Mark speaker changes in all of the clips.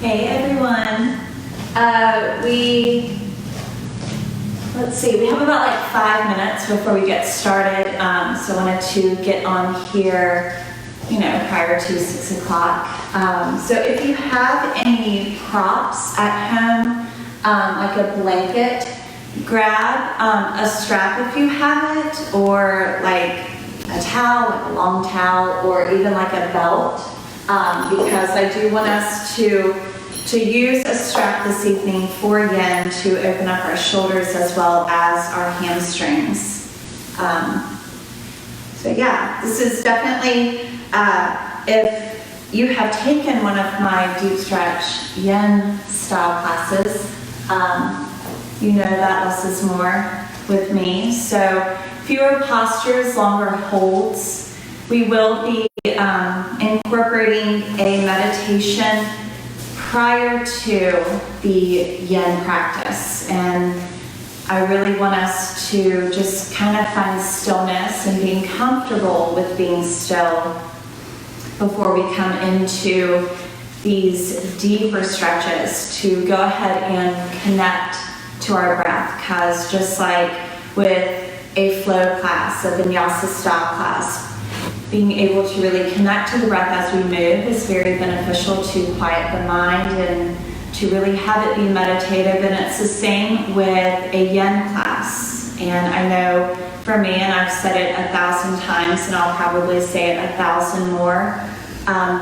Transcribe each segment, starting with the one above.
Speaker 1: Hey everyone. We have about like 5 minutes before we get started. So I wanted to get on here, prior to 6 o'clock. So if you have any props at home, like a blanket, grab a strap if you have it, or like a towel, like a long towel, or even like a belt, because I do want us to use a strap this evening for Yin to open up our shoulders as well as our hamstrings. So yeah, this is definitely, if you have taken one of my deep stretch Yin style classes, you know that less is more with me. So fewer postures, longer holds. We will be incorporating a meditation prior to the Yin practice, and I really want us to just kind of find stillness and being comfortable with being still before we come into these deeper stretches, to go ahead and connect to our breath, because just like with a flow class, a vinyasa style class, being able to really connect to the breath as we move is very beneficial to quiet the mind and to really have it be meditative. And it's the same with a Yin class. And I know for me, and I've said it 1,000 times, and I'll probably say it 1,000 more,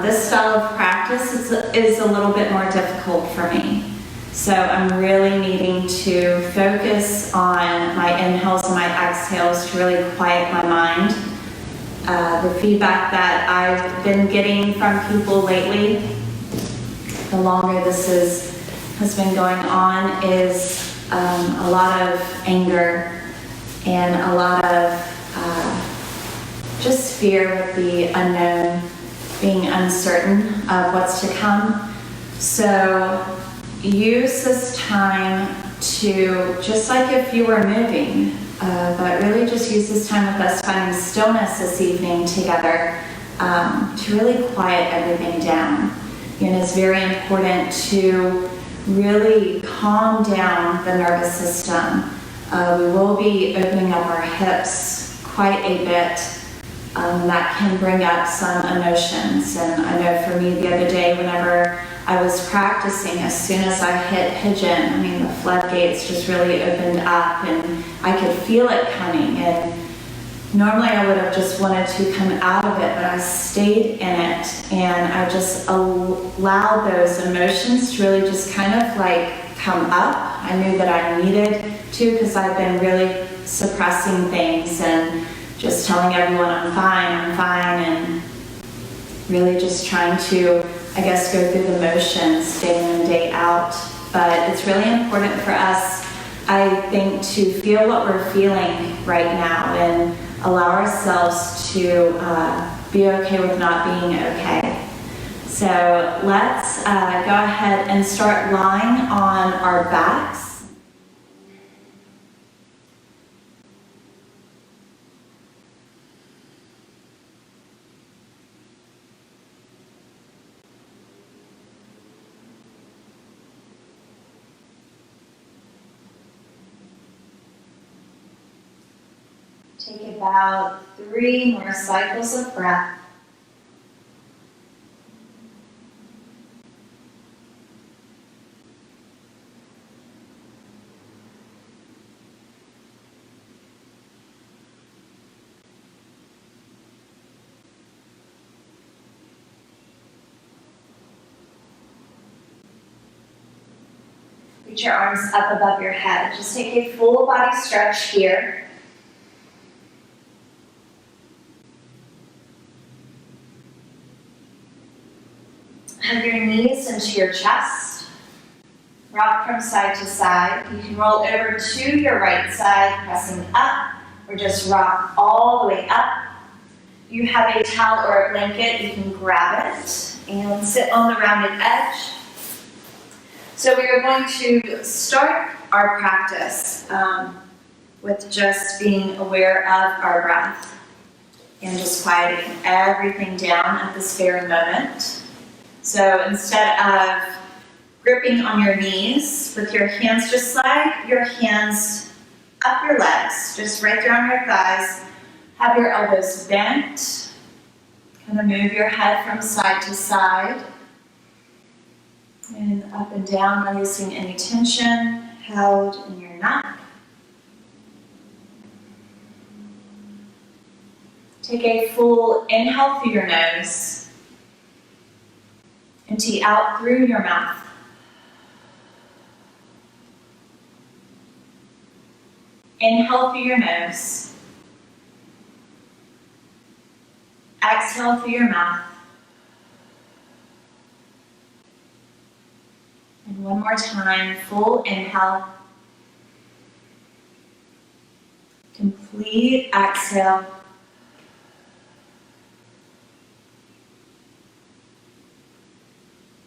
Speaker 1: this style of practice is a little bit more difficult for me. So I'm really needing to focus on my inhales and my exhales to really quiet my mind. The feedback that I've been getting from people lately, the longer this has been going on, is a lot of anger and a lot of just fear with the unknown, being uncertain of what's to come. So use this time to, just like if you were moving, but really just use this time with us finding stillness this evening together, to really quiet everything down. And it's very important to really calm down the nervous system. We will be opening up our hips quite a bit. That can bring up some emotions. And I know for me the other day, whenever I was practicing, as soon as I hit Hijin, the floodgates just really opened up and I could feel it coming. And normally I would have just wanted to come out of it, but I stayed in it and I just allowed those emotions to really just kind of like come up. I knew that I needed to, because I've been really suppressing things and just telling everyone I'm fine, and really just trying to, I guess, go through the motions day in and day out. But it's really important for us, I think, to feel what we're feeling right now and allow ourselves to be okay with not being okay. So let's go ahead and start lying on our backs. Take about 3 more cycles of breath. Reach your arms up above your head. Just take a full body stretch here. Hug your knees into your chest. Rock from side to side. You can roll over to your right side, pressing up, or just rock all the way up. If you have a towel or a blanket, you can grab it and sit on the rounded edge. So we are going to start our practice with just being aware of our breath and just quieting everything down at this very moment. So instead of Gripping on your knees with your hands, just slide your hands up your legs, just right there on your thighs. Have your elbows bent. Kind of move your head from side to side. And up and down, releasing any tension held in your neck. Take a full inhale through your nose. Empty out through your mouth. Inhale through your nose. Exhale through your mouth. And one more time, full inhale. Complete exhale.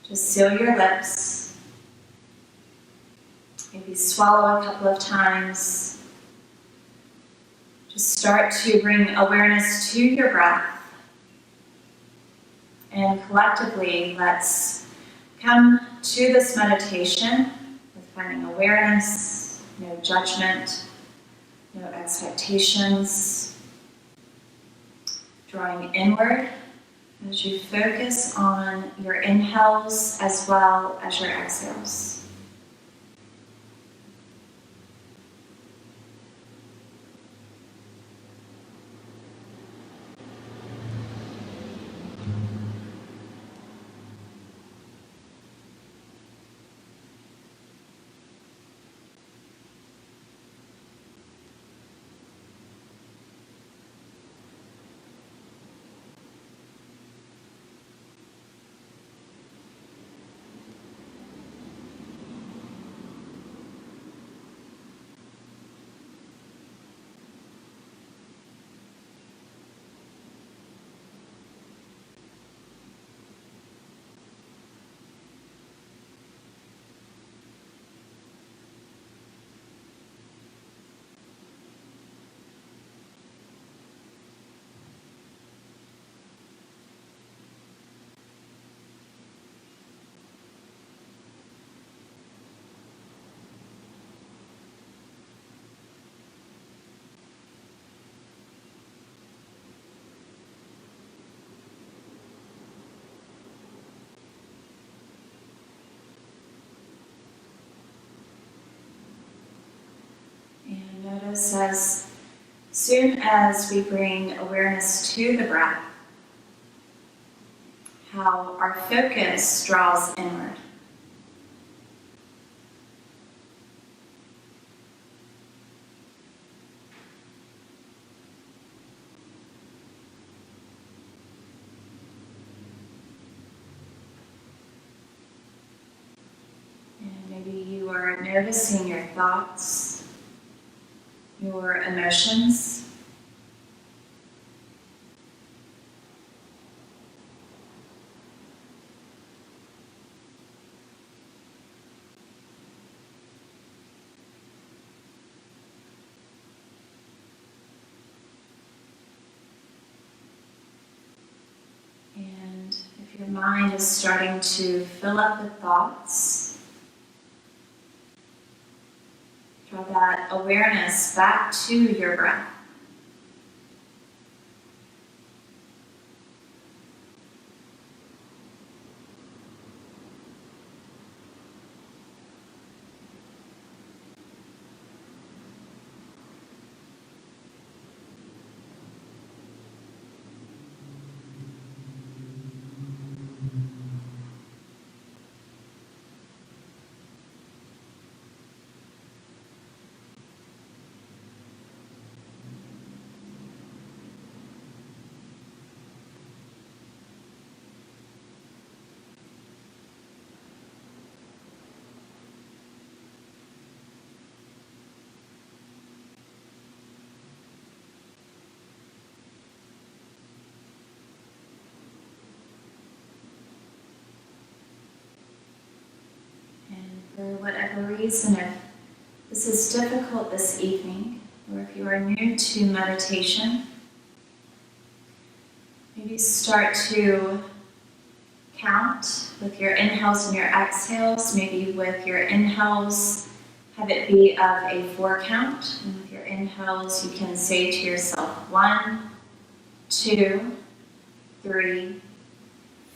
Speaker 1: Just seal your lips. Maybe swallow a couple of times. Just start to bring awareness to your breath. And collectively, let's come to this meditation with finding awareness, no judgment, no expectations. Drawing inward as you focus on your inhales as well as your exhales. Notice as soon as we bring awareness to the breath, how our focus draws inward. And maybe you are noticing your thoughts, your emotions. And if your mind is starting to fill up with thoughts, draw that awareness back to your breath. For whatever reason, if this is difficult this evening, or if you are new to meditation, maybe start to count with your inhales and your exhales. Maybe with your inhales, have it be of a 4 count. And with your inhales, you can say to yourself 1, 2, 3,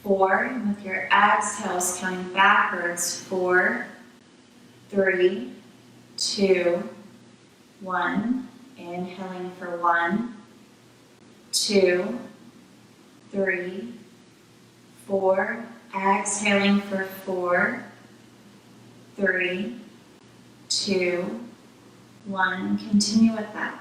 Speaker 1: 4. And with your exhales, counting backwards, 4, 3, 2, 1. Inhaling for 1, 2, 3, 4. Exhaling for 4, 3, 2, 1. Continue with that.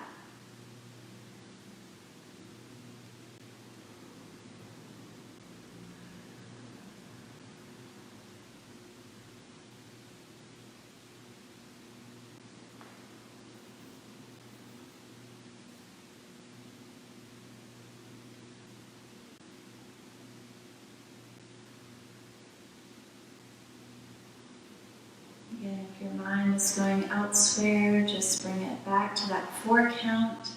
Speaker 1: Again, if your mind is going elsewhere, just bring it back to that 4 count.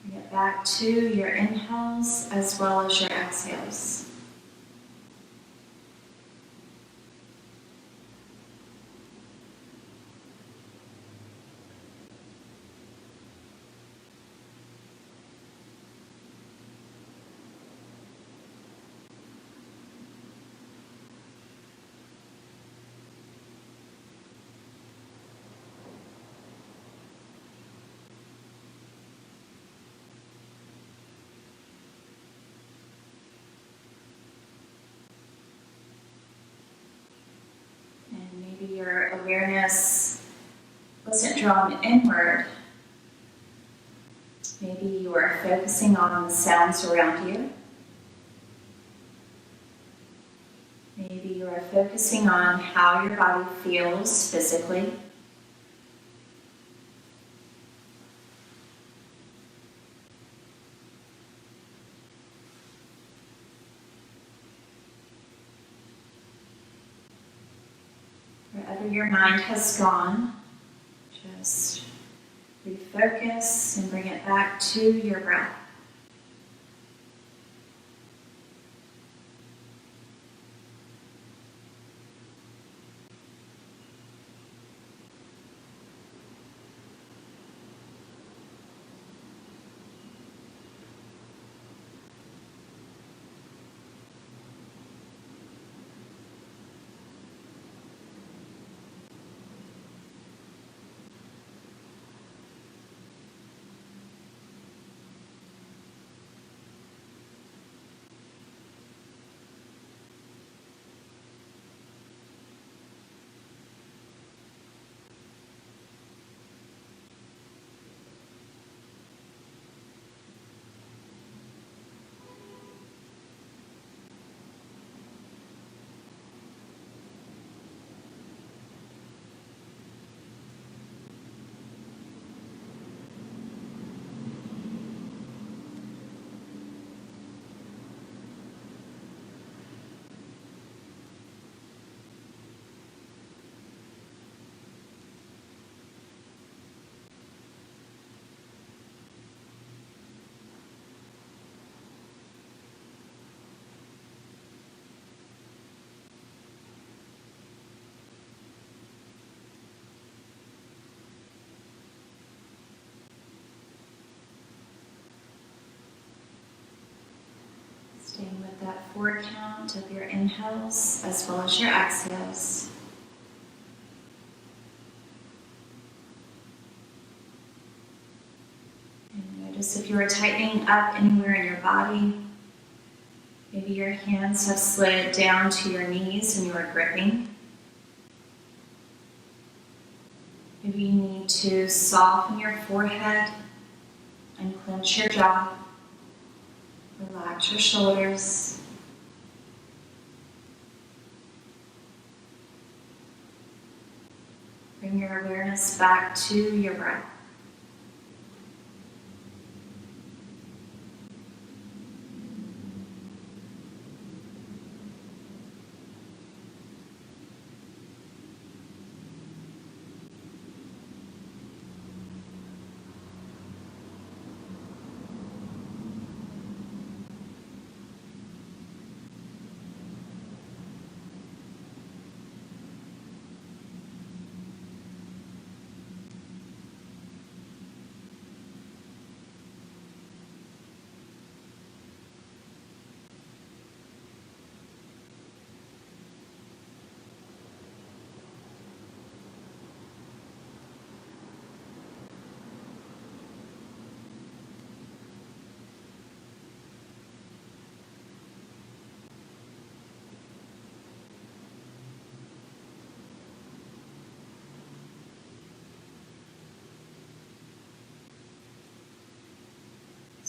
Speaker 1: Bring it back to your inhales as well as your exhales. Maybe your awareness wasn't drawn inward. Maybe you are focusing on the sounds around you. Maybe you are focusing on how your body feels physically. Wherever your mind has gone, just refocus and bring it back to your breath. Staying with that 4 count of your inhales as well as your exhales. And notice if you are tightening up anywhere in your body. Maybe your hands have slid down to your knees and you are gripping. Maybe you need to soften your forehead and clench your jaw. Relax your shoulders. Bring your awareness back to your breath.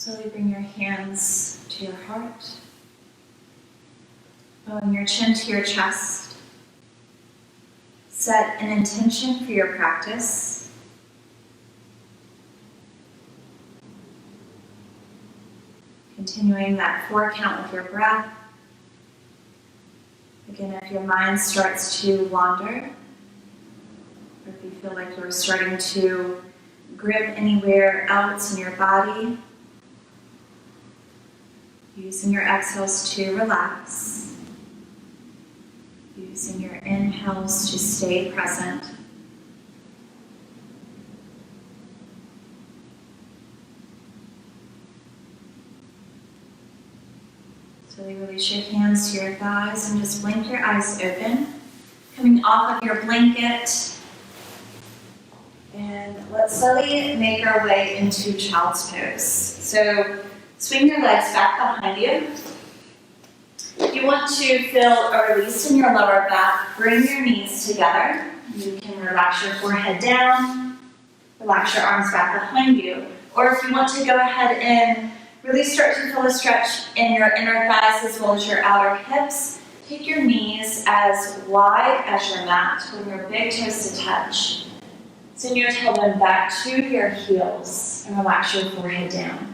Speaker 1: Slowly bring your hands to your heart, bowing your chin to your chest. Set an intention for your practice. Continuing that 4 count with your breath. Again, if your mind starts to wander, or if you feel like you're starting to grip anywhere else in your body, using your exhales to relax, using your inhales to stay present. Slowly release your hands to your thighs and just blink your eyes open. Coming off of your blanket. And let's slowly make our way into child's pose. So swing your legs back behind you. If you want to feel a release in your lower back, bring your knees together. You can relax your forehead down, relax your arms back behind you. Or if you want to go ahead and really start to feel a stretch in your inner thighs as well as your outer hips, take your knees as wide as your mat. Bring your big toes to touch. Send your tailbone back to your heels and relax your forehead down.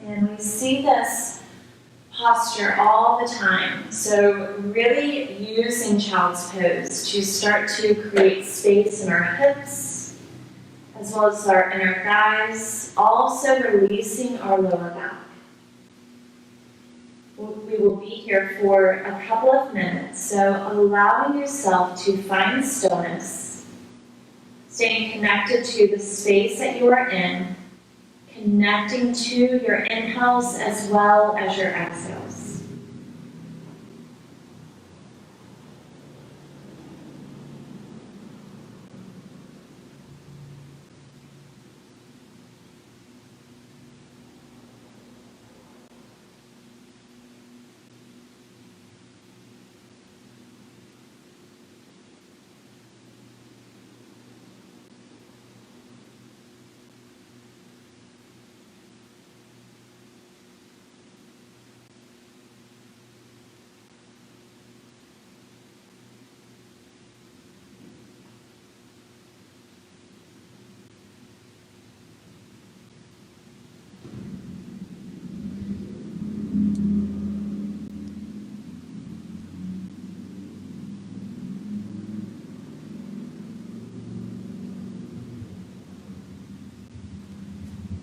Speaker 1: And we see this posture all the time. So really using child's pose to start to create space in our hips, as well as our inner thighs, also releasing our lower back. We will be here for a couple of minutes, so allowing yourself to find stillness, staying connected to the space that you are in, connecting to your inhales as well as your exhales.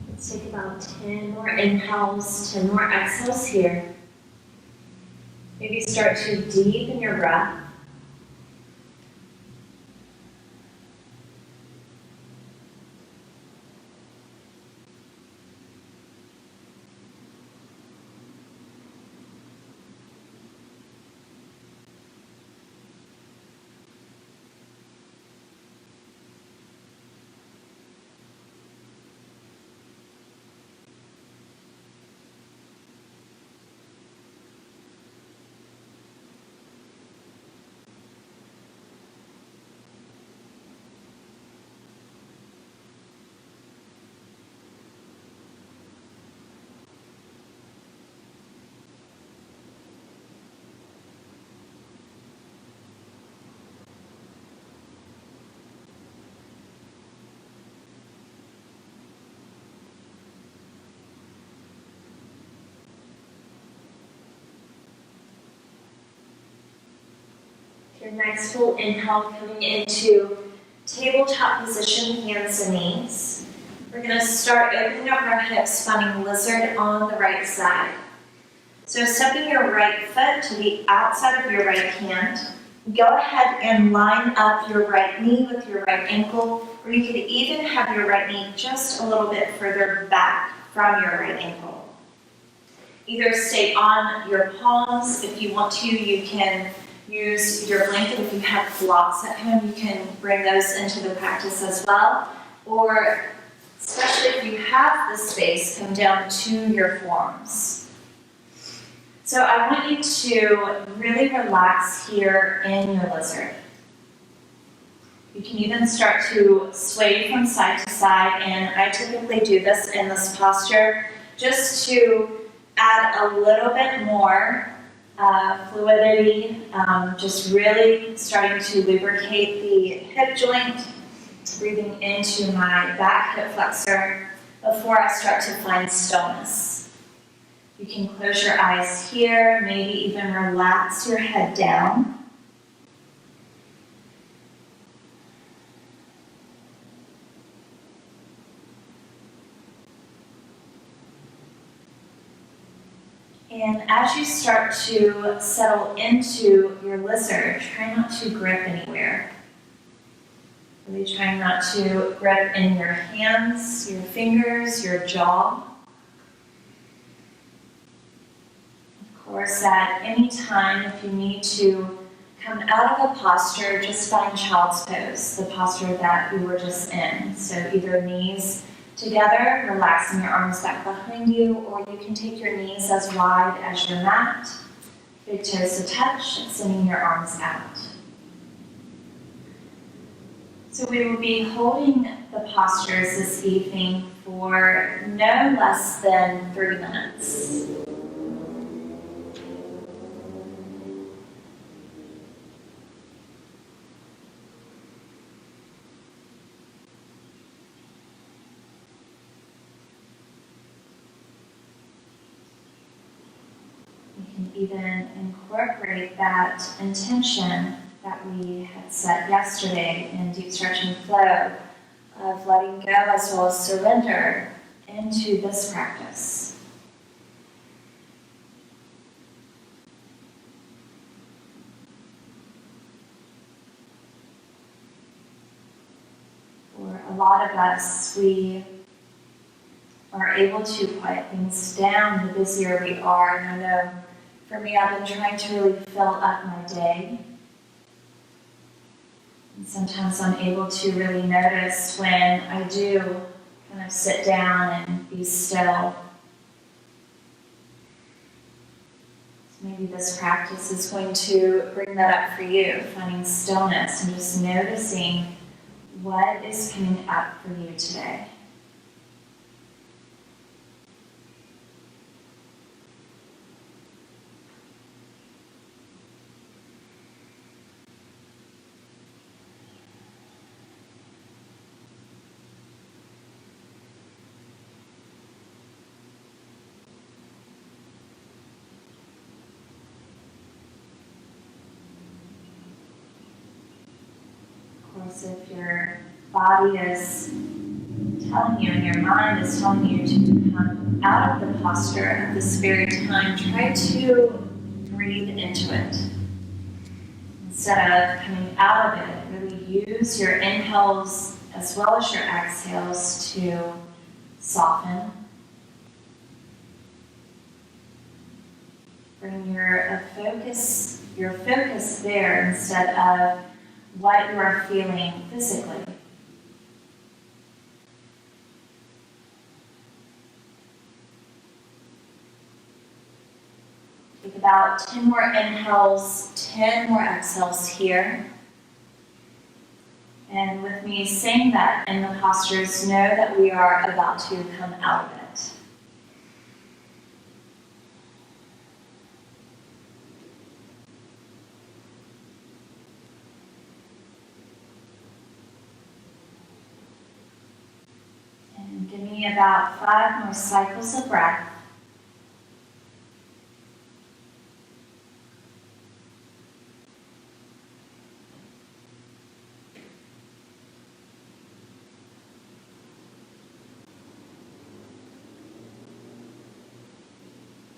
Speaker 1: Let's take about 10 more inhales, 10 more exhales here. Maybe start to deepen your breath. Your nice full inhale coming into tabletop position, hands and knees. We're going to start opening up our hips, finding lizard on the right side. So stepping your right foot to the outside of your right hand. Go ahead and line up your right knee with your right ankle, or you could even have your right knee just a little bit further back from your right ankle. Either stay on your palms. If you want to, you can use your blanket. If you have blocks at home, you can bring those into the practice as well. Or, especially if you have the space, come down to your forearms. So I want you to really relax here in your lizard. You can even start to sway from side to side, and I typically do this in this posture just to add a little bit more fluidity, just really starting to lubricate the hip joint, breathing into my back hip flexor before I start to find stillness. You can close your eyes here, maybe even relax your head down. And as you start to settle into your lizard, try not to grip anywhere. Really trying not to grip in your hands, your fingers, your jaw. Of course, at any time, if you need to come out of a posture, just find child's pose, the posture that we were just in. So either knees together, relaxing your arms back behind you, or you can take your knees as wide as your mat, big toes to touch, extending your arms out. So we will be holding the postures this evening for no less than 30 minutes. Even incorporate that intention that we had set yesterday in deep stretching flow of letting go as well as surrender into this practice. For a lot of us, we are able to quiet things down the busier we are, and I know for me, I've been trying to really fill up my day. And sometimes I'm able to really notice when I do kind of sit down and be still. So maybe this practice is going to bring that up for you, finding stillness and just noticing what is coming up for you today. If your body is telling you and your mind is telling you to come out of the posture at this very time, try to breathe into it. Instead of coming out of it, really use your inhales as well as your exhales to soften. Bring your focus there instead of what you are feeling physically. Take about 10 more inhales, 10 more exhales here. And with me saying that in the postures, know that we are about to come out of it. Give me about 5 more cycles of breath.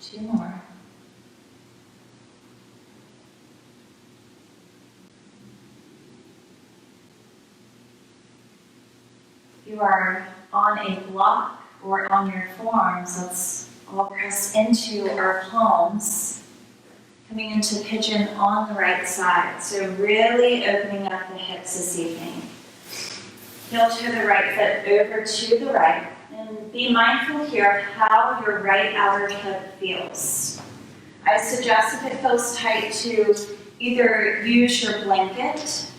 Speaker 1: Two more. You are on a block or on your forearms. Let's all press into our palms, coming into pigeon on the right side. So really opening up the hips this evening. Heel to the right foot over to the right. And be mindful here of how your right outer hip feels. I suggest if it feels tight to either use your blanket.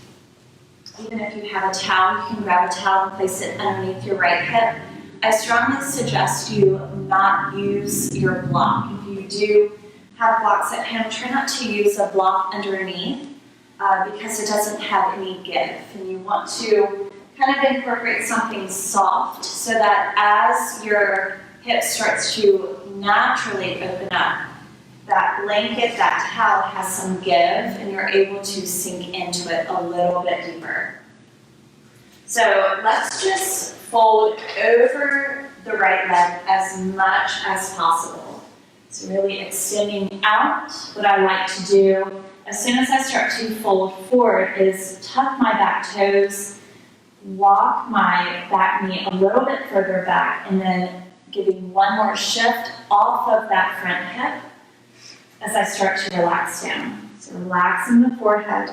Speaker 1: Even if you have a towel, you can grab a towel and place it underneath your right hip. I strongly suggest you not use your block. If you do have blocks at home, try not to use a block underneath because it doesn't have any give. And you want to kind of incorporate something soft so that as your hip starts to naturally open up, that blanket, that towel has some give and you're able to sink into it a little bit deeper. So let's just fold over the right leg as much as possible. So really extending out. What I like to do as soon as I start to fold forward is tuck my back toes, walk my back knee a little bit further back, and then giving one more shift off of that front hip as I start to relax down. So relaxing the forehead.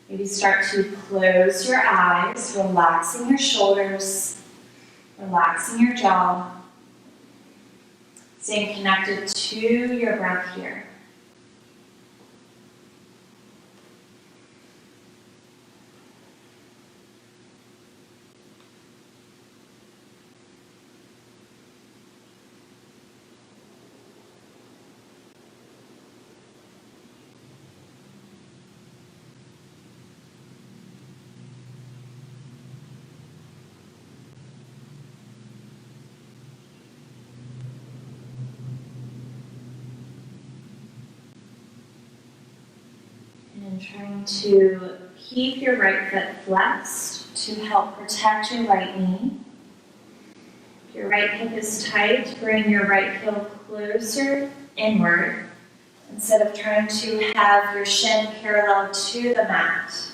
Speaker 1: Maybe start to close your eyes, relaxing your shoulders, relaxing your jaw, staying connected to your breath here. And trying to keep your right foot flexed to help protect your right knee. If your right hip is tight, bring your right heel closer inward instead of trying to have your shin parallel to the mat.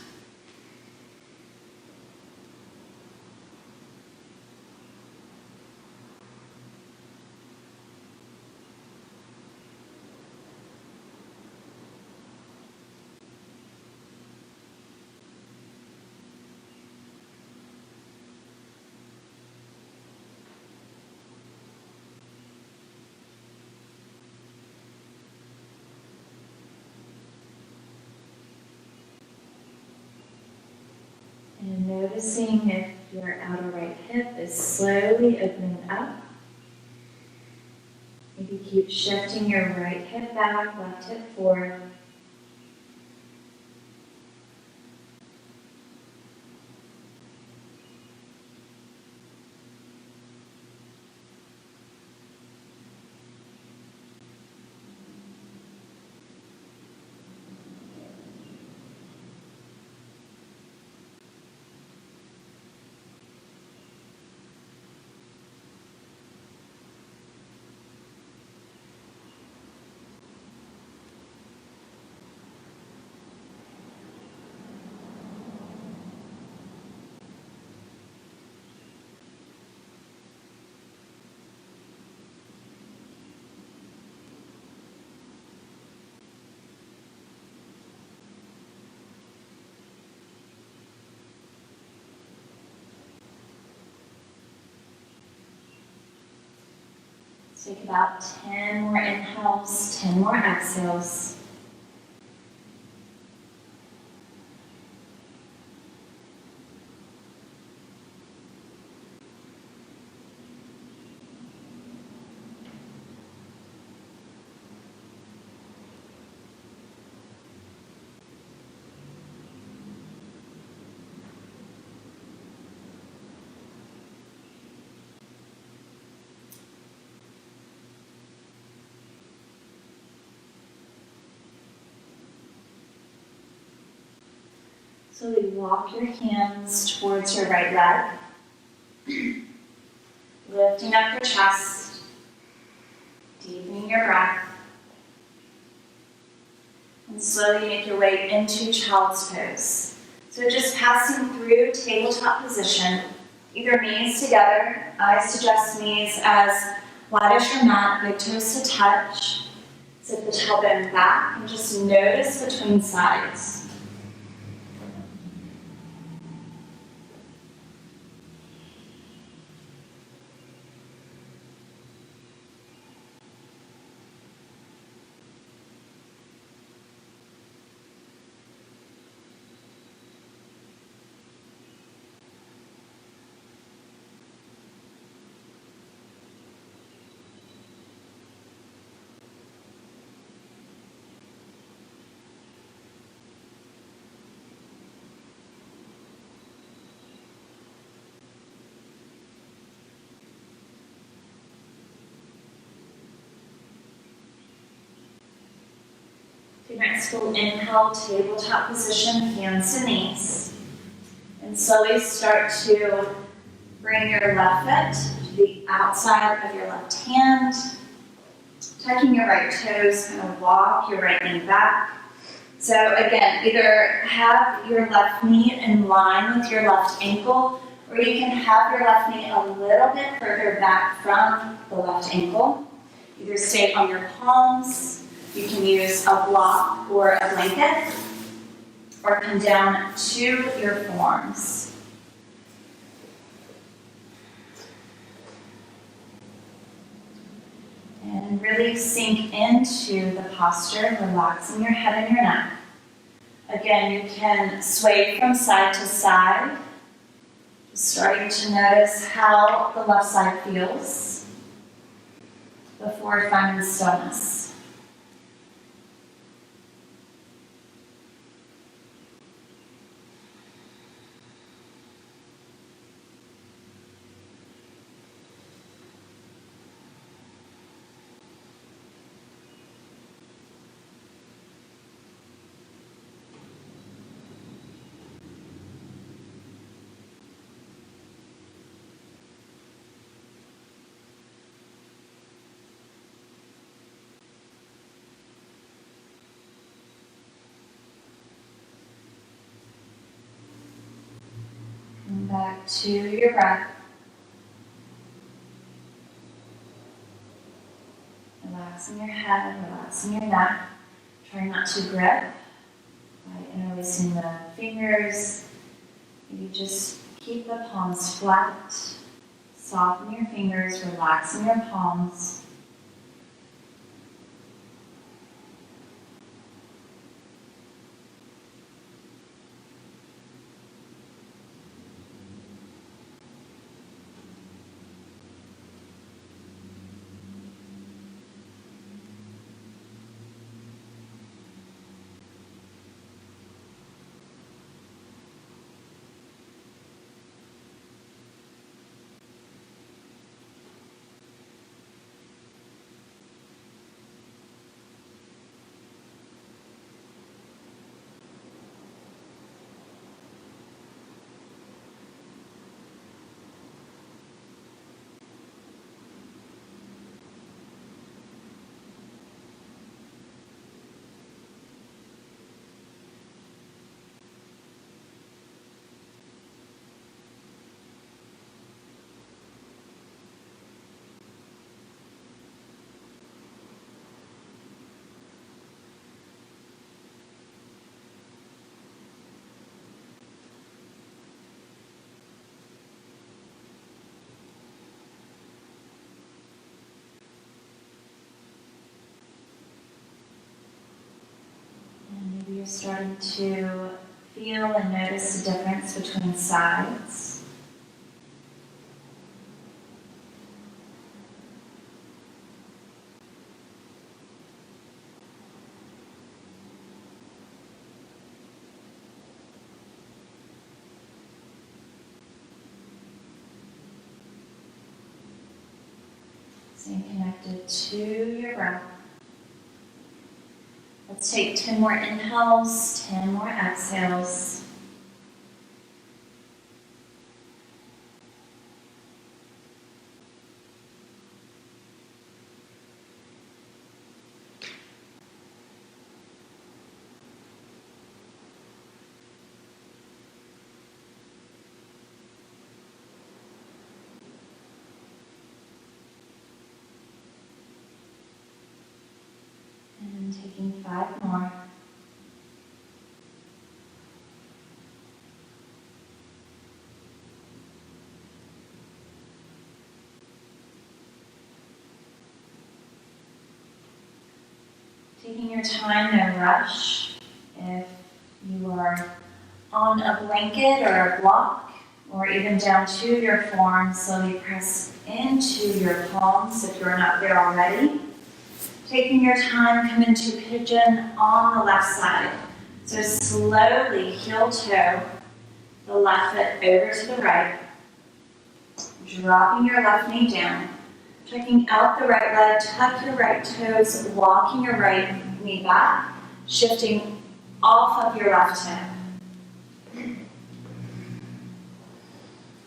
Speaker 1: And noticing if your outer right hip is slowly opening up. Maybe keep shifting your right hip back, left hip forward. Take about 10 more inhales, 10 more exhales. Slowly walk your hands towards your right leg, lifting up your chest, deepening your breath, and slowly make your way into child's pose. So just passing through tabletop position, either knees together. I suggest knees as wide as your mat, big toes to touch. Sit the tailbone back and just notice between sides. nice full inhale, tabletop position, hands to knees. And slowly start to bring your left foot to the outside of your left hand. Tucking your right toes, kind of walk your right knee back. So again, either have your left knee in line with your left ankle, or you can have your left knee a little bit further back from the left ankle. Either stay on your palms, you can use a block or a blanket, or come down to your forearms. And really sink into the posture, relaxing your head and your neck. Again, you can sway from side to side, starting to notice how the left side feels before finding stillness. Come back to your breath. Relaxing your head, relaxing your neck. Try not to grip by interlacing the fingers. You just keep the palms flat. Soften your fingers, relaxing your palms. You're starting to feel and notice the difference between sides. Staying connected to your breath. Let's take 10 more inhales, 10 more exhales. And taking 5 more. Taking your time, no rush. If you are on a blanket or a block, or even down to your forearms, slowly press into your palms if you're not there already. Taking your time, come into pigeon on the left side. So slowly heel toe the left foot over to the right. Dropping your left knee down. Checking out the right leg, tuck your right toes, walking your right knee back. shifting off of your left hip.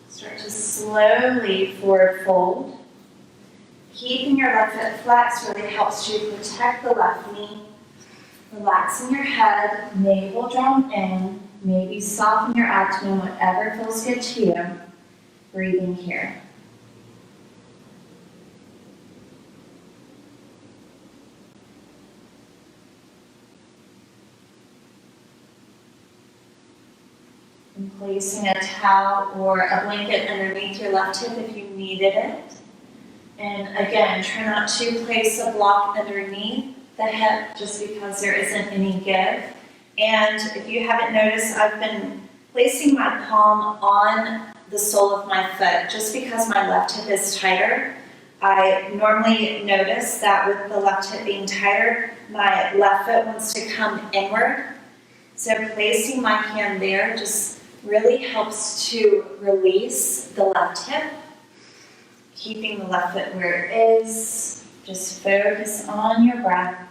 Speaker 1: Start to slowly forward fold. Keeping your left foot flexed really helps you protect the left knee. Relaxing your head, navel drawn in. Maybe soften your abdomen, whatever feels good to you. Breathing here. And placing a towel or a blanket underneath your left hip if you needed it. And again, try not to place a block underneath the hip just because there isn't any give. And if you haven't noticed, I've been placing my palm on the sole of my foot just because my left hip is tighter. I normally notice that with the left hip being tighter, my left foot wants to come inward. So placing my hand there just really helps to release the left hip. Keeping the left foot where it is, just focus on your breath.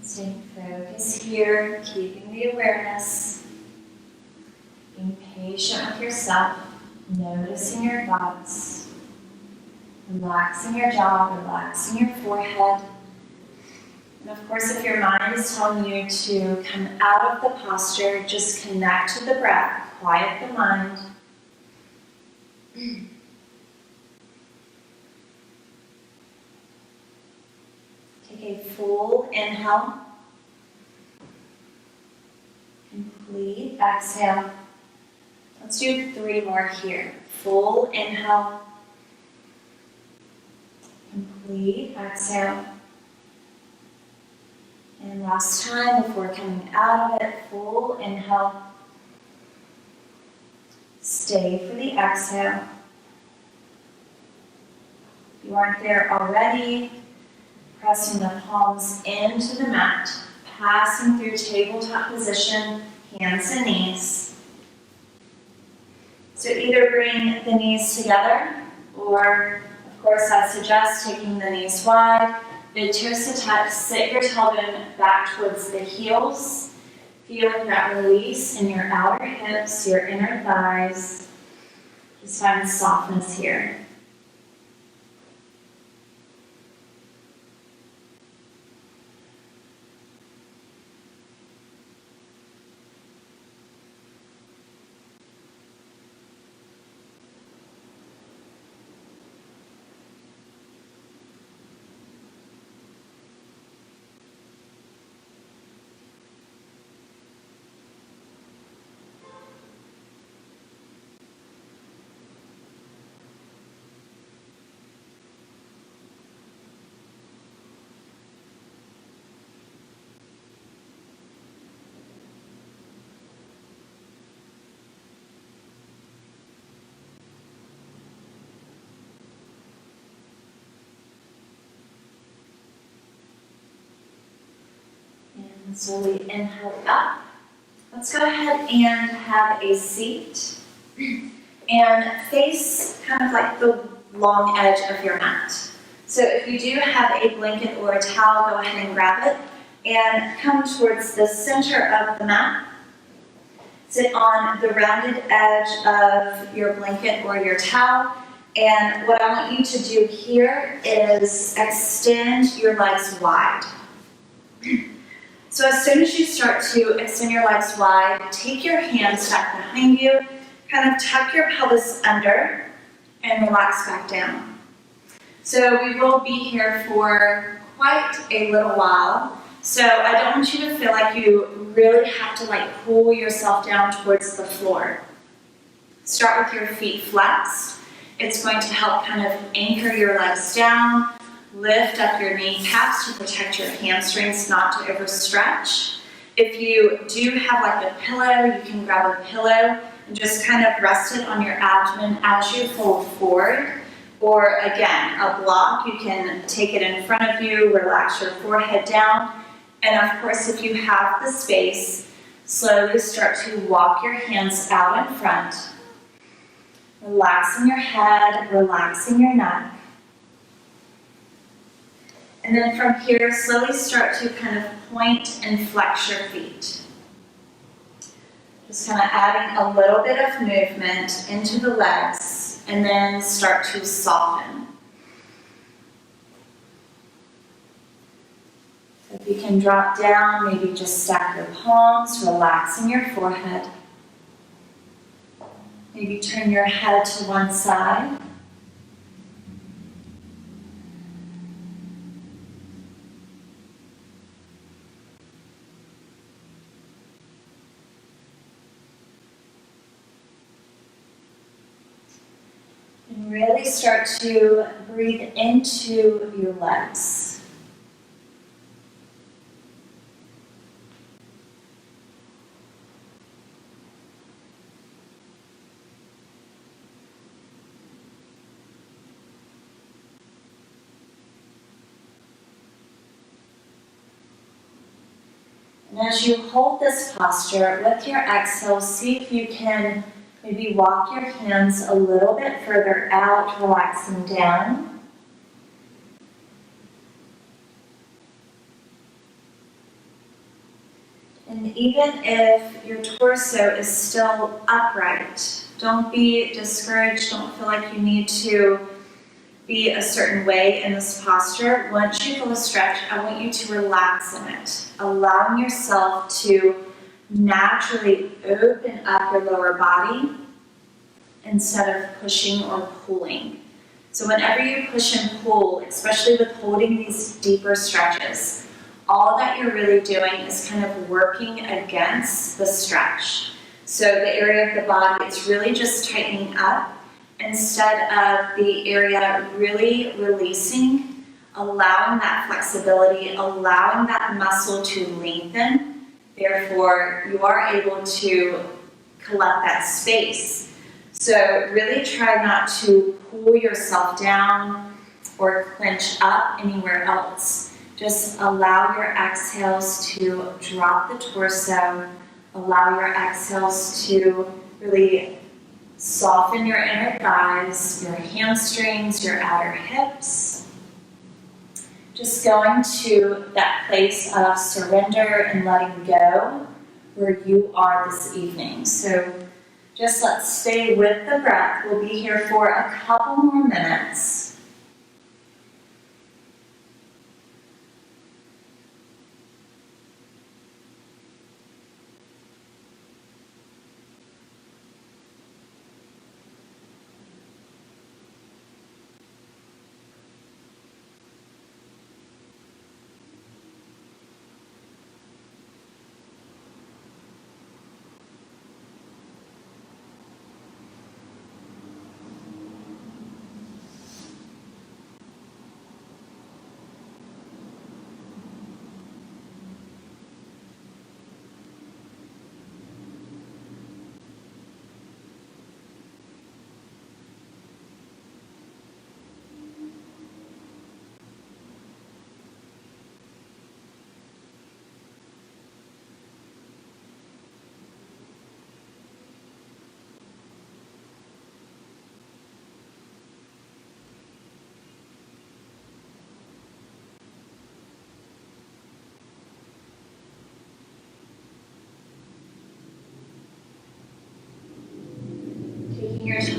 Speaker 1: Staying focused here, keeping the awareness, being patient with yourself, noticing your thoughts, relaxing your jaw, relaxing your forehead. And of course, if your mind is telling you to come out of the posture, just connect to the breath, quiet the mind. Take a full inhale. Complete exhale. Let's do 3 more here. Full inhale. Complete exhale. And last time before coming out of it, full inhale. Stay for the exhale. If you aren't there already, pressing the palms into the mat, passing through tabletop position, hands and knees. So either bring the knees together, or of course I suggest taking the knees wide, big toes to touch, sit your tailbone back towards the heels, feeling that release in your outer hips, your inner thighs. Just find softness here. And slowly inhale up. Let's go ahead and have a seat and face kind of like the long edge of your mat. So if you do have a blanket or a towel, go ahead and grab it. and come towards the center of the mat. Sit on the rounded edge of your blanket or your towel. And what I want you to do here is extend your legs wide. So as soon as you start to extend your legs wide, take your hands back behind you, kind of tuck your pelvis under, and relax back down. So we will be here for quite a little while. So I don't want you to feel like you really have to pull yourself down towards the floor. Start with your feet flexed. It's going to help kind of anchor your legs down, lift up your kneecaps to protect your hamstrings not to overstretch. If you do have a pillow, you can grab a pillow and just kind of rest it on your abdomen as you fold forward. Or again, a block, you can take it in front of you, relax your forehead down. And of course, if you have the space, slowly start to walk your hands out in front. Relaxing your head, relaxing your neck. And then from here, slowly start to kind of point and flex your feet. Just kind of adding a little bit of movement into the legs, and then start to soften. So if you can drop down, maybe just stack your palms, relaxing your forehead. Maybe turn your head to one side. And really start to breathe into your legs. And as you hold this posture, with your exhale, see if you can maybe walk your hands a little bit further out, relaxing down. And even if your torso is still upright, don't be discouraged, don't feel like you need to be a certain way in this posture. Once you feel a stretch, I want you to relax in it, allowing yourself to naturally open up your lower body instead of pushing or pulling. So whenever you push and pull, especially with holding these deeper stretches, all that you're really doing is kind of working against the stretch. So the area of the body is really just tightening up instead of the area really releasing, allowing that flexibility, allowing that muscle to lengthen. Therefore, you are able to collect that space. So really try not to pull yourself down or clench up anywhere else. Just allow your exhales to drop the torso. Allow your exhales to really soften your inner thighs, your hamstrings, your outer hips. Just going to that place of surrender and letting go where you are this evening. So just let's stay with the breath. We'll be here for a couple more minutes.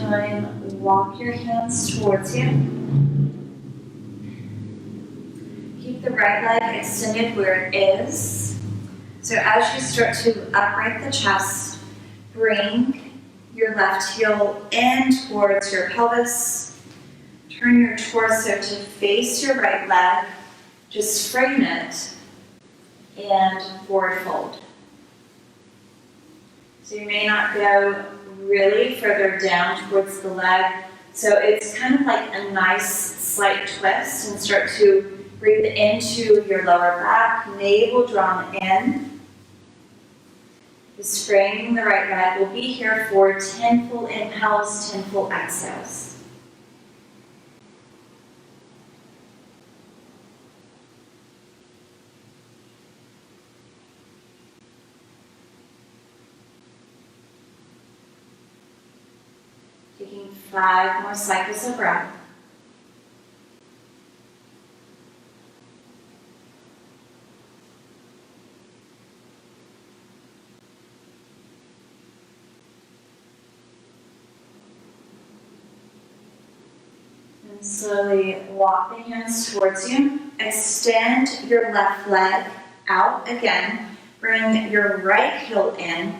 Speaker 1: time, walk your hands towards you. Keep the right leg extended where it is. So as you start to upright the chest, bring your left heel in towards your pelvis. Turn your torso to face your right leg. Just frame it and forward fold. So you may not go really further down towards the leg. So it's kind of like a nice slight twist, and start to breathe into your lower back, navel drawn in. Just framing the right leg. We'll be here for 10 full inhales, 10 full exhales. Taking 5 more cycles of breath. And slowly walk the hands towards you. Extend your left leg out again. Bring your right heel in.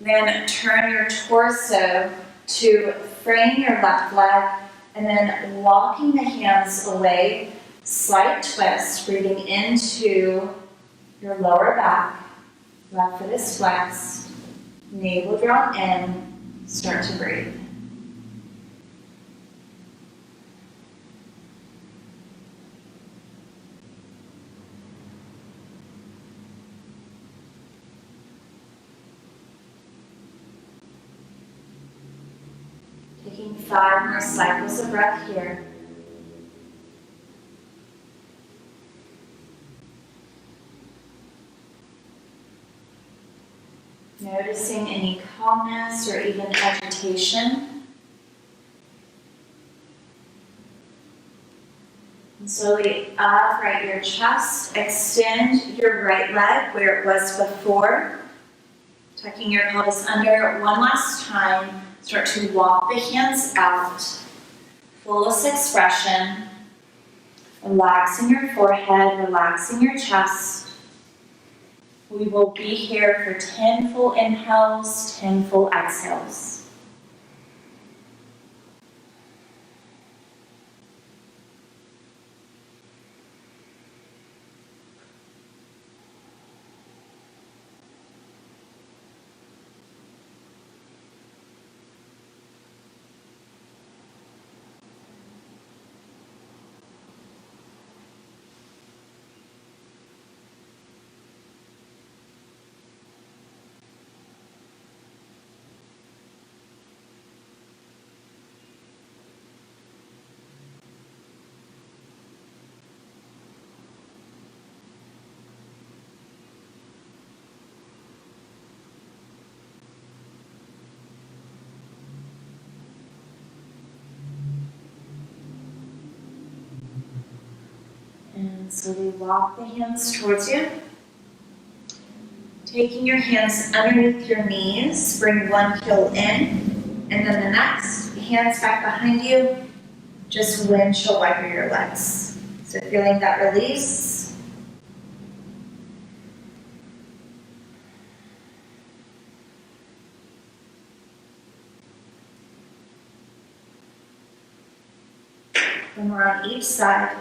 Speaker 1: Then turn your torso to frame your left leg, and then walking the hands away, slight twist, breathing into your lower back. Left foot is flexed, navel drawn in, start to breathe. Taking 5 more cycles of breath here. Noticing any calmness or even agitation. And slowly upright your chest. Extend your right leg where it was before. Tucking your pelvis under one last time. Start to walk the hands out, fullest expression, relaxing your forehead, relaxing your chest. We will be here for 10 full inhales, 10 full exhales. And slowly walk the hands towards you. Taking your hands underneath your knees, bring one heel in, and then the next, hands back behind you, just windshield wiper your legs. So feeling that release. Then we're on each side.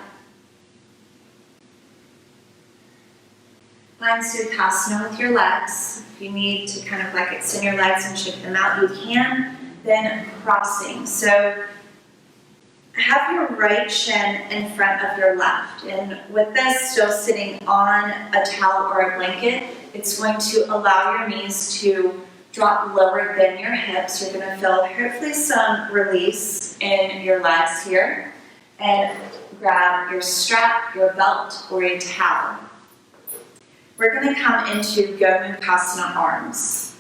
Speaker 1: Find Sukhasana with your legs. If you need to kind of like extend your legs and shake them out, you can. Then crossing. So have your right shin in front of your left. And with this still sitting on a towel or a blanket, it's going to allow your knees to drop lower than your hips. You're going to feel hopefully some release in your legs here. And grab your strap, your belt, or a towel. We're going to come into Gomukhasana arms.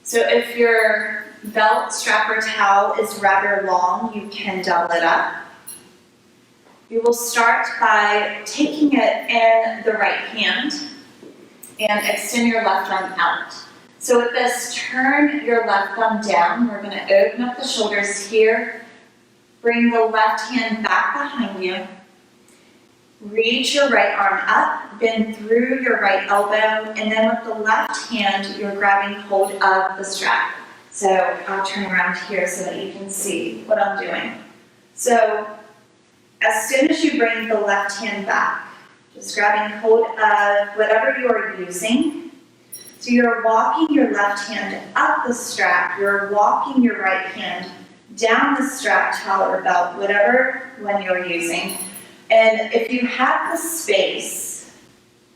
Speaker 1: So if your belt, strap, or towel is rather long, you can double it up. You will start by taking it in the right hand and extend your left arm out. So with this, turn your left thumb down. We're going to open up the shoulders here. Bring the left hand back behind you. Reach your right arm up, bend through your right elbow, and then with the left hand, you're grabbing hold of the strap. So I'll turn around here so that you can see what I'm doing. So as soon as you bring the left hand back, just grabbing hold of whatever you're using. So you're walking your left hand up the strap, you're walking your right hand down the strap, towel, or belt, whatever one you're using. And if you have the space,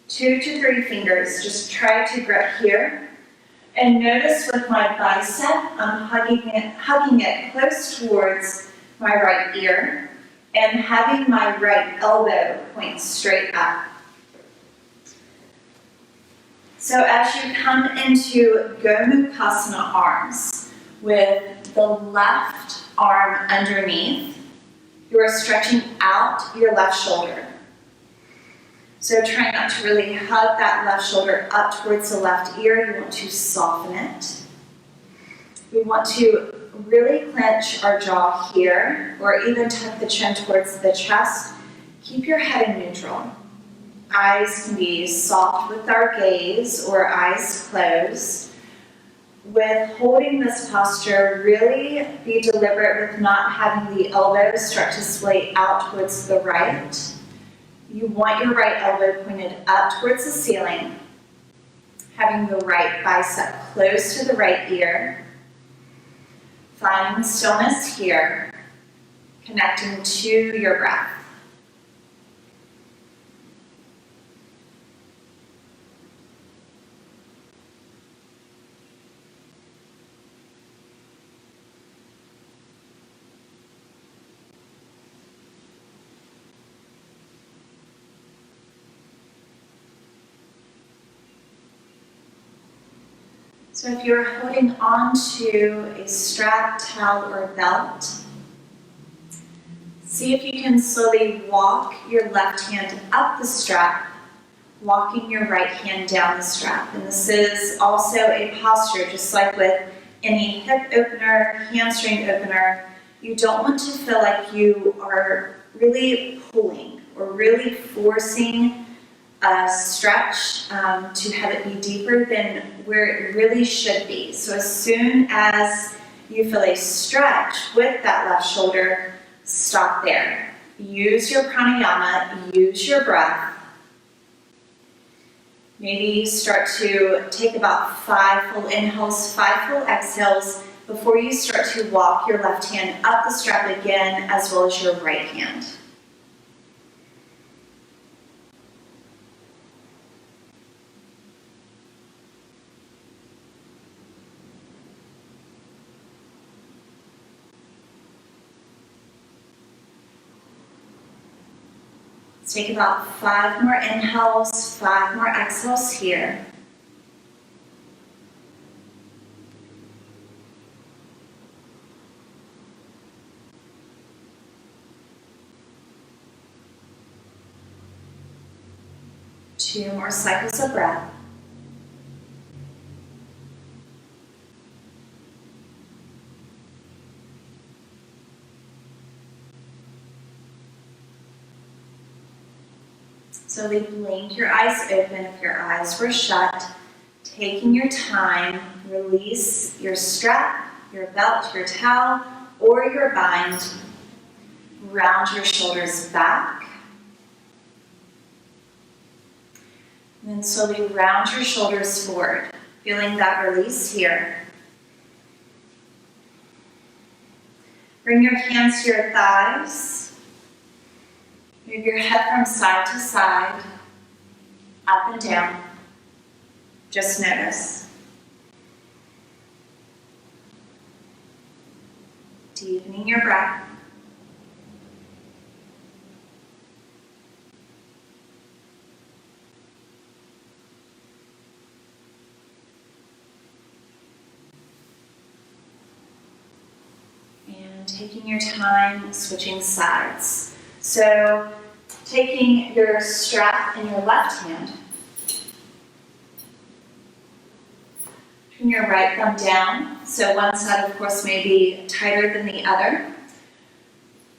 Speaker 1: 2 to 3 fingers, just try to grip here. And notice with my bicep, I'm hugging it close towards my right ear and having my right elbow point straight up. So as you come into Gomukhasana arms with the left arm underneath, you are stretching out your left shoulder. So try not to really hug that left shoulder up towards the left ear. You want to soften it. We want to really clench our jaw here, or even tuck the chin towards the chest. Keep your head in neutral. Eyes can be soft with our gaze or eyes closed. With holding this posture, really be deliberate with not having the elbows start to splay out towards the right. You want your right elbow pointed up towards the ceiling, having the right bicep close to the right ear, finding stillness here, connecting to your breath. So if you're holding on to a strap, towel, or belt, see if you can slowly walk your left hand up the strap, walking your right hand down the strap. And this is also a posture, just like with any hip opener, hamstring opener. You don't want to feel like you are really pulling or really forcing a stretch to have it be deeper than where it really should be. So as soon as you feel a stretch with that left shoulder, stop there. Use your pranayama, use your breath. Maybe start to take about 5 full inhales, 5 full exhales before you start to walk your left hand up the strap again, as well as your right hand. Take about 5 more inhales, 5 more exhales here. Two more cycles of breath. Slowly blink your eyes open if your eyes were shut. Taking your time, release your strap, your belt, your towel, or your bind. Round your shoulders back. And then slowly round your shoulders forward, feeling that release here. Bring your hands to your thighs. Move your head from side to side, up and down. Just notice. Deepening your breath. And taking your time, switching sides. So, taking your strap in your left hand, Keeping your right thumb down, so one side of course may be tighter than the other.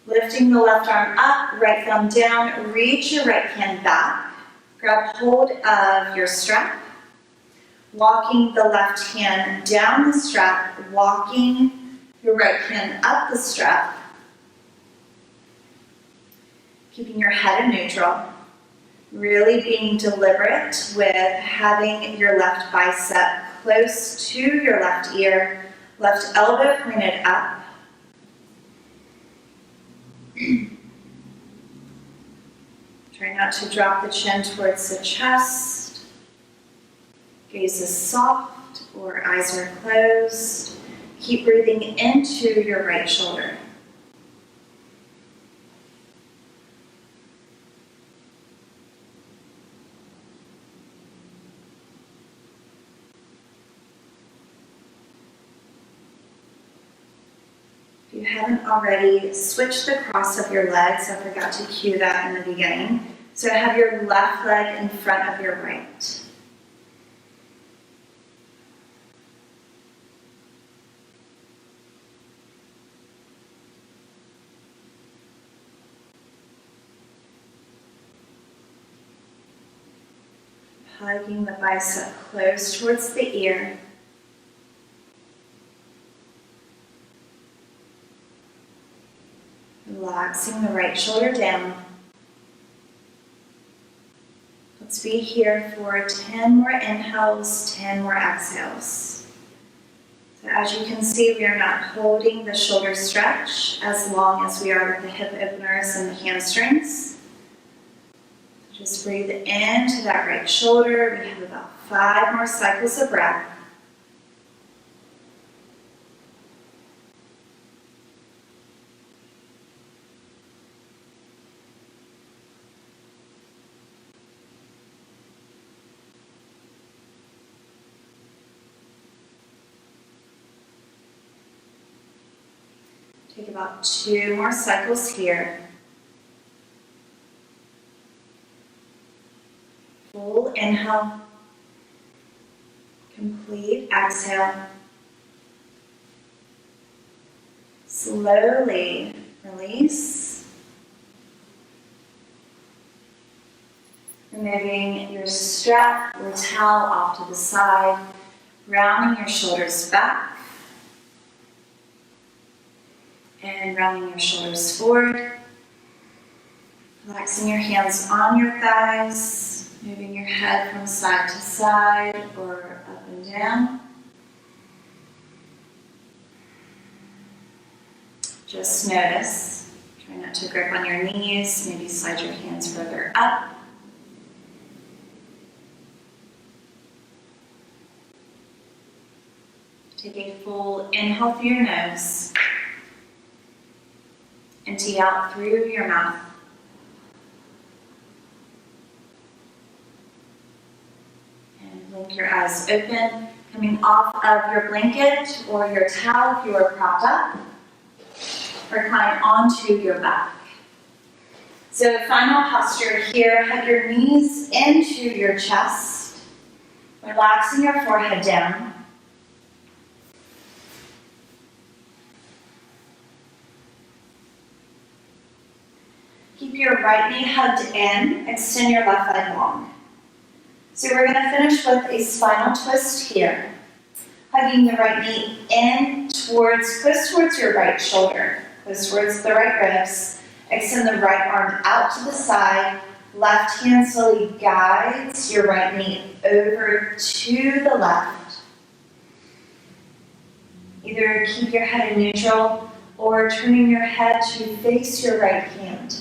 Speaker 1: Lifting the left arm up, right thumb down, reach your right hand back. Grab hold of your strap. Walking the left hand down the strap, walking your right hand up the strap. Keeping your head in neutral. Really being deliberate with having your left bicep close to your left ear, left elbow pointed up. Try not to drop the chin towards the chest. Gaze is soft or eyes are closed. Keep breathing into your right shoulder. If you haven't already, switch the cross of your legs. I forgot to cue that in the beginning. So have your left leg in front of your right. Hugging the bicep close towards the ear. Relaxing the right shoulder down. Let's be here for 10 more inhales, 10 more exhales. So as you can see, we are not holding the shoulder stretch as long as we are with the hip openers and the hamstrings. Just breathe into that right shoulder. We have about 5 more cycles of breath. Take about 2 more cycles here. Full inhale. Complete exhale. Slowly release. Removing your strap or towel off to the side. Rounding your shoulders back. And rounding your shoulders forward. Relaxing your hands on your thighs. Moving your head from side to side or up and down. Just notice. Try not to grip on your knees. Maybe slide your hands further up. Take a full inhale through your nose. Empty out through your mouth. And blink your eyes open, coming off of your blanket or your towel if you are propped up. Recline onto your back. So final posture here, hug your knees into your chest, relaxing your forehead down. Keep your right knee hugged in, extend your left leg long. So we're going to finish with a spinal twist here. Hugging the right knee in close towards your right shoulder, close towards the right ribs. Extend the right arm out to the side. Left hand slowly guides your right knee over to the left. Either keep your head in neutral or turning your head to face your right hand.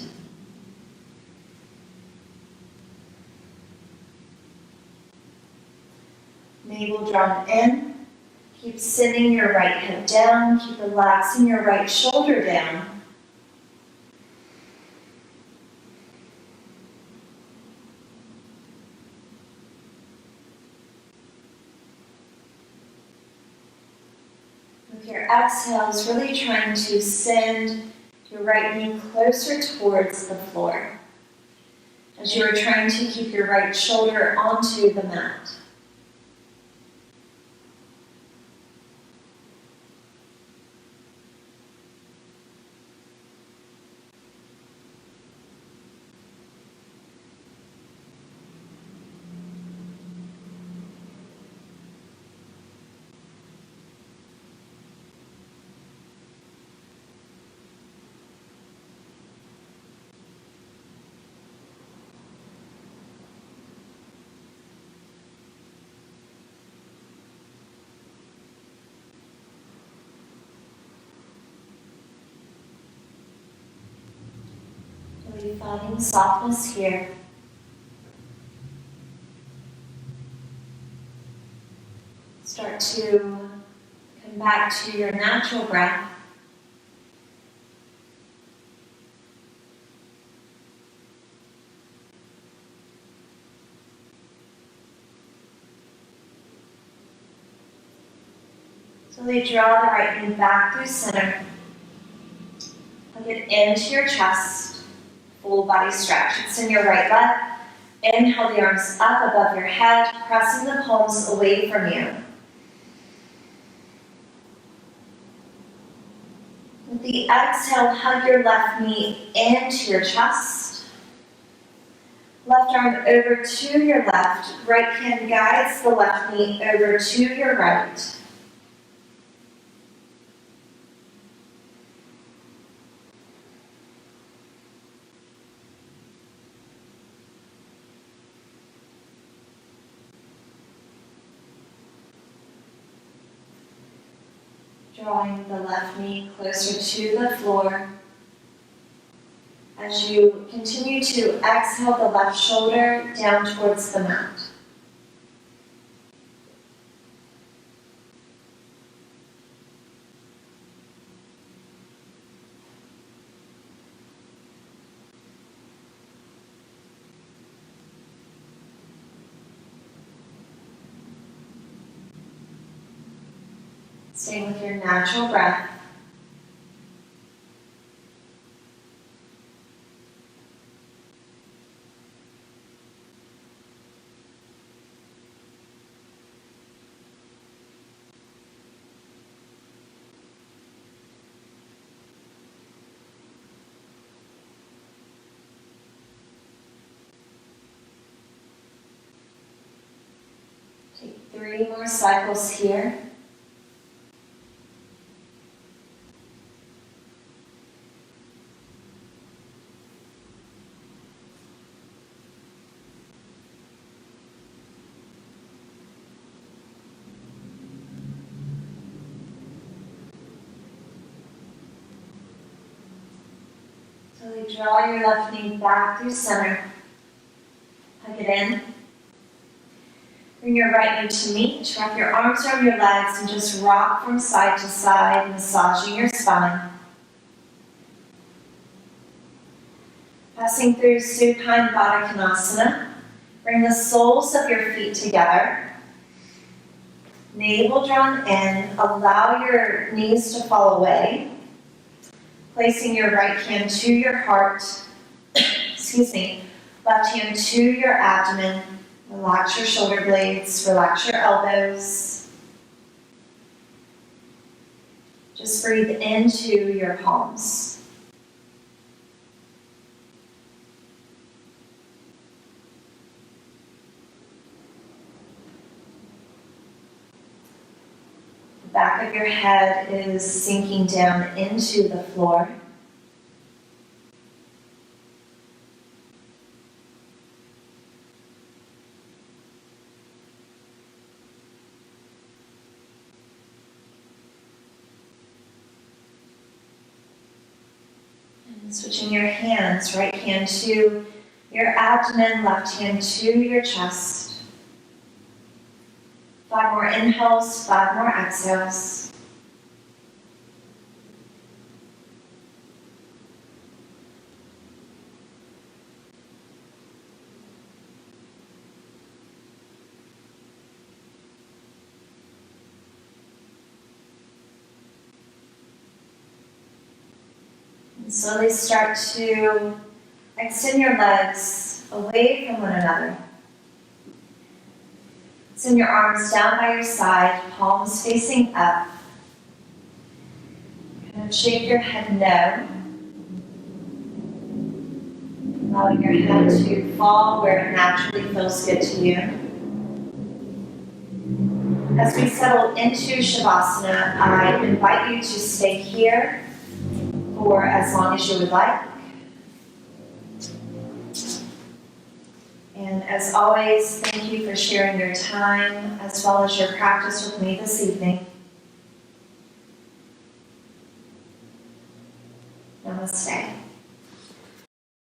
Speaker 1: Navel drawn in. Keep sending your right hip down. Keep relaxing your right shoulder down. With your exhales, really trying to send your right knee closer towards the floor as you are trying to keep your right shoulder onto the mat. Really finding softness here. Start to come back to your natural breath. Slowly draw the right knee back through center. Plug it into your chest. Full body stretch. Extend your right leg. Inhale the arms up above your head, pressing the palms away from you. With the exhale, hug your left knee into your chest. Left arm over to your left. Right hand guides the left knee over to your right. Drawing the left knee closer to the floor. As you continue to exhale the left shoulder down towards the mat. Stay with your natural breath. Take 3 more cycles here. Slowly draw your left knee back through center. Hug it in. Bring your right knee to meet. Wrap your arms around your legs and just rock from side to side, massaging your spine. Passing through Supine Baddha Konasana. Bring the soles of your feet together. Navel drawn in. Allow your knees to fall away. Placing your right hand to your heart, left hand to your abdomen. Relax your shoulder blades, relax your elbows. Just breathe into your palms. The back of your head is sinking down into the floor. Switching your hands, right hand to your abdomen, left hand to your chest. 5 more inhales, 5 more exhales. And slowly start to extend your legs away from one another. Send your arms down by your side, palms facing up. Kind of shake your head no. Allowing your head to fall where it naturally feels good to you. As we settle into Shavasana, I invite you to stay here for as long as you would like. And as always, thank you for sharing your time as well as your practice with me this evening.